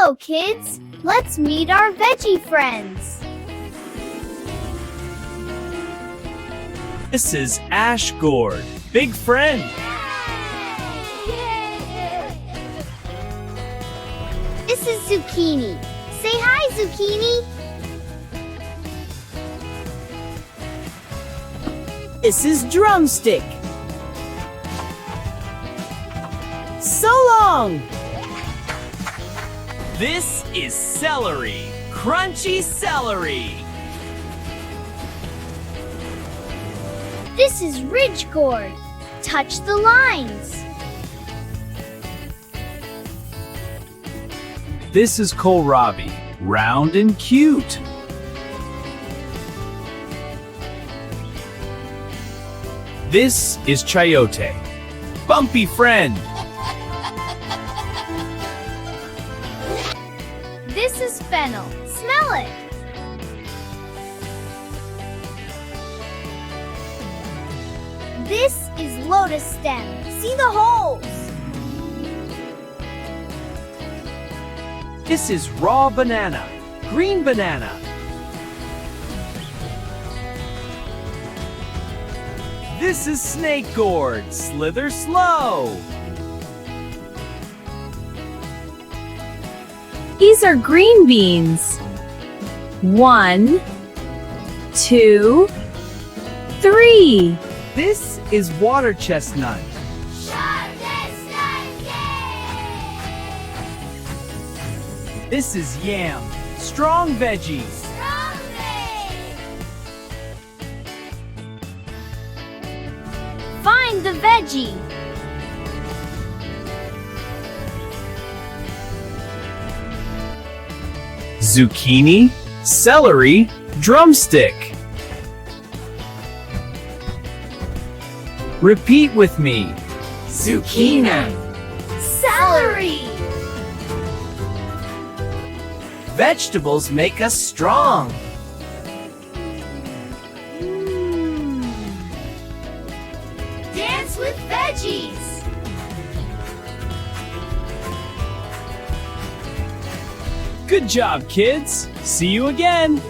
Hello, kids! Let's meet our veggie friends. This is Ash Gourd, big friend. This is Zucchini. Say hi, Zucchini. This is Drumstick. So long! This is Celery, crunchy celery. This is Ridge Gourd. Touch the lines. This is kohlrabi, round and cute. This is chayote, bumpy friend. This is fennel. Smell it. This is lotus stem. See the holes. This is raw banana, green banana. This is snake gourd, slither slow. These are green beans. 1, 2, 3. This is water chestnut. This is yam, strong veggies. Find the veggie. Zucchini, celery, drumstick. Repeat with me. Zucchini. Celery. Vegetables make us strong. Dance with veggies. Good job, kids. See you again.